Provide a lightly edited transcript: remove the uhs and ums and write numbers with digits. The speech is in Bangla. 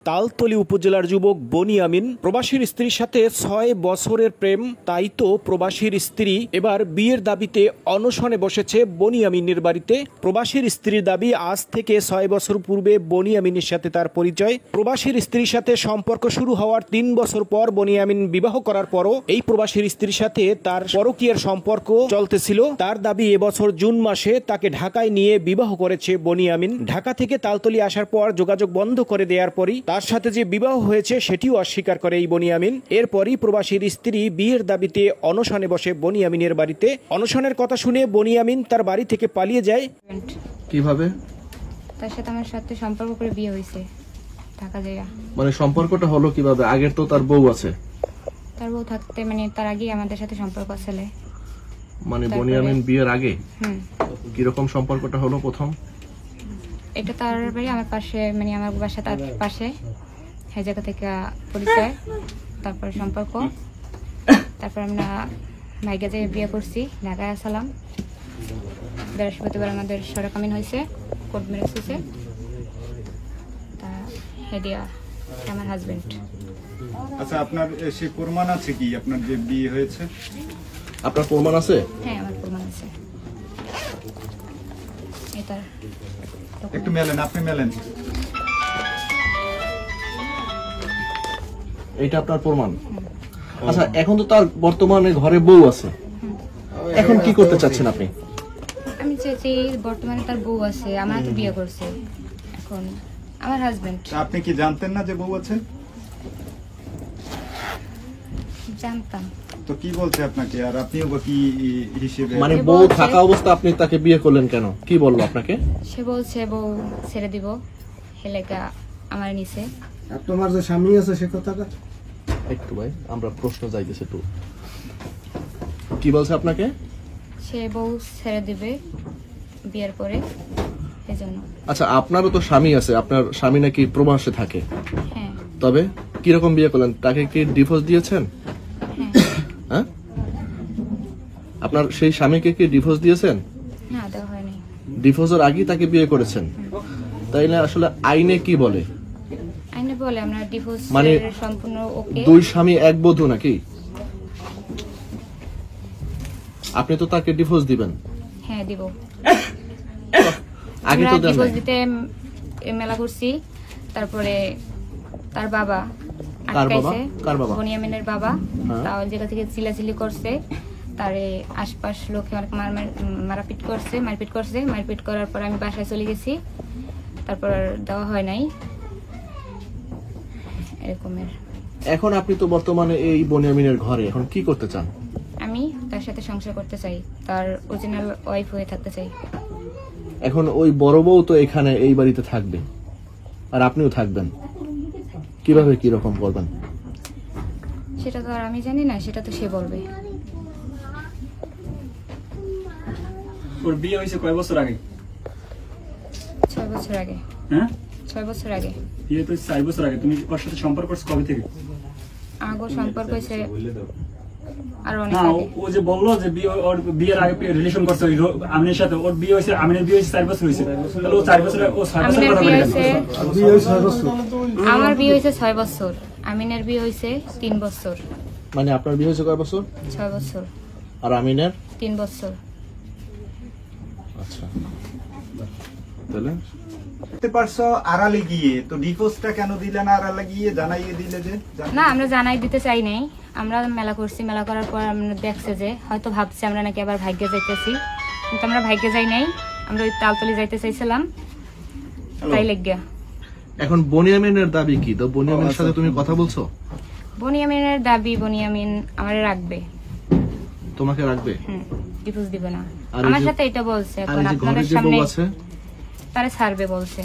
তালতলী উপজেলার যুবক বনিয়ামিন প্রবাসীর স্ত্রীর সাথে ৬ বছরের প্রেম, তাই তো প্রবাসীর স্ত্রী এবার বিয়ের দাবিতে অনশনে বসেছে বনিয়ামিনের বাড়িতে। প্রবাসীর স্ত্রীর দাবি, আজ থেকে ৬ বছর পূর্বে বনিয়ামিনের সাথে তার পরিচয়। প্রবাসীর স্ত্রীর সাথে সম্পর্ক শুরু হওয়ার ৩ বছর পর বনিয়ামিন বিবাহ করার পরও এই প্রবাসীর স্ত্রীর সাথে তার পরকীয়ার সম্পর্ক চলতেছিল। তার দাবি, এবছর জুন মাসে তাকে ঢাকায় নিয়ে বিবাহ করেছে বনিয়ামিন। ঢাকা থেকে তালতলী আসার পর যোগাযোগ বন্ধ করে দেওয়ার পরই তার সাথে যে বিবাহ হয়েছে সেটিও অস্বীকার করে এই বনিয়ামিন। এরপরই প্রবাসীর স্ত্রী বিয়ের দাবিতে অনশনে বসে বনিয়ামিনের বাড়িতে। অনশনের কথা শুনে বনিয়ামিন তার বাড়ি থেকে পালিয়ে যায়। কিভাবে? তার সাথে আমার সাথে সম্পর্ক করে বিয়ে হয়েছে ঢাকা জায়গা। মানে সম্পর্কটা হলো কিভাবে? আগের তো তার বউ আছে। তার বউ থাকতে মানে তার আগে আমাদের সাথে সম্পর্ক ছিল। মানে বনিয়ামিন বিয়ের আগে কিরকম সম্পর্কটা হলো প্রথম? এটা তার বাড়ি আমার পাশে, মানে আমার বাসা তার পাশে, সেই জায়গা থেকে পরিচয়, তারপর সম্পর্ক, তারপর আমরা ভাইগা যে বিয়ে করছি, ঢাকায় আসলাম। বৃহস্পতিবার আমাদের সরকামিন হয়েছে, কোর্ট ম্যারেজ হয়েছে। তা হেডিয়া আমার হাজবেন্ড। আচ্ছা, আপনার সে প্রমাণ আছে কি আপনার যে বিয়ে হয়েছে? আপনার প্রমাণ আছে? হ্যাঁ, আমার প্রমাণ আছে। এটা একটু মেলেন, আপনি মেলেন। এইটা আপনার প্রমাণ? আচ্ছা, এখন তো তার বর্তমানে ঘরে বউ আছে, এখন কি করতে চাচ্ছেন আপনি? আমি চাইছি বর্তমানে তার বউ আছে, আমার তো বিয়ে করছে, এখন আমার হাজবেন্ড। আপনি কি জানতেন না যে বউ আছে? জানতাম তো কি বলছে আপনাকে, আর আপনিও কি হিসেবে? মানে বউ থাকা অবস্থা আপনি তাকে বিয়ে করলেন কেন? কি বললো আপনাকে? সে বলছে বউ ছেড়ে দিব, হেলেকা আমার নিচে। তোমার যে স্বামী আছে সে কথাটা একটু ভাই, আমরা প্রশ্ন যাইতেছে একটু। কি বলছে আপনাকে? সে বউ ছেড়ে দিবে বিয়ের পরে, এজন্য। আচ্ছা, আপনারও তো স্বামী আছে, আপনার স্বামী নাকি প্রবাসে থাকে। হ্যাঁ। তবে কিরকম বিয়ে করলেন? তাকে কি ডিভোর্স দিয়েছেন? হ্যাঁ, আপনার সেই স্বামীকে কি ডিভোর্স দিয়েছেন? না, দেওয়া হয়নি। ডিভোর্সের আগেই তাকে বিয়ে করেছেন, তাইলে আসলে আইনে কি বলে? আইনে বলে আমরা ডিভোর্স মানে সম্পূর্ণ ওকে। দুই স্বামী এক বধূ নাকি? আপনি তো তাকে ডিভোর্স দিবেন। হ্যাঁ, দিব। আগে তো দেন ডিভোর্স নাই। দিতে মেলা করছি, তারপরে তার বাবা কার বাবা? আটকাইছে। কার বাবা? বনিয়ামিনের বাবা। হ্যাঁ। তাও জায়গা থেকে চিলাচিলি করছে, তারে আশপাশ লোকে অনেক মারপিট করছে। মারপিট করার পর আমি বাসায় চলে গেছি, তারপর আর দেওয়া হয় নাই এরকমের। এখন আপনি তো বর্তমানে এই বনিয়ামিনের ঘরে, এখন কি করতে চান? আমি তার সাথে সংসার করতে চাই, তার অরিজিনাল ওয়াইফ হয়ে থাকতে চাই। এখন ওই বড় বউ তো এখানে এই বাড়িতে থাকবে, আর আপনিও থাকবেন, কিভাবে কি রকম করবেন? সেটা তো আর আমি জানি না, সেটা তো সে বলবে। ওর বিয়ে হয়েছে কয় বছর আগে? 6 বছর আগে। হ্যাঁ, 6 বছর আগে। বিয়ে তো 4 বছর আগে। তুমি ওর সাথে সম্পর্ক করছো কবে থেকে? আগো সম্পর্ক হয়েছে আর অনেক না, আগে। ও যে বললো যে ওর বিয়ের আগে রিলেশন করছে আমিনের সাথে, ওর বিয়ে হয়েছে, আমিনের বিয়ে হয়েছে 4 বছর হয়েছে, তাহলে ও 4 বছরে ও 6 বছর আমিনের কথা বিয়ে বলে হয়েছে, বিয়ে হয়েছে 6 বছর। আমার বিয়ে হয়েছে 6 বছর, আমিনের বিয়ে হয়েছে 3 বছর। মানে আপনার বিয়ে হয়েছে কয় বছর? 6 বছর। আর আমিনের 3 বছর। আচ্ছা, তাহলে বুঝতে পারছো আড়ালে গিয়ে তো ডিভোর্সটা কেন দিলে না? আড়ালে গিয়ে জানাইয়ে দিলে যে। না, আমরা জানাই দিতে চাই নাই। আমরা মেলা করছি, মেলা করার পর আমরা দেখছে যে হয়তো ভাবছে আমরা নাকি আবার ভাগ্যে যাইতেছি, কিন্তু আমরা ভাগ্যে যাই নাই। আমরা ওই তালতলি যাইতে চাইছিলাম, তাই লেগিয়া। এখন বনিয়ামিনের দাবি কি? তো বনিয়ামিনের সাথে তুমি কথা বলছো? বনিয়ামিনের দাবি, বনিয়ামিন আমারে রাখবে। তোমাকে রাখবে? ডিভোর্স দিবে না। আর এই আমার যে- সাথে এটা বলছে, আর এখন এই যে ঘরে আপনাদের যে সামনে বউ আছে, তারে ছাড়বে বলছে।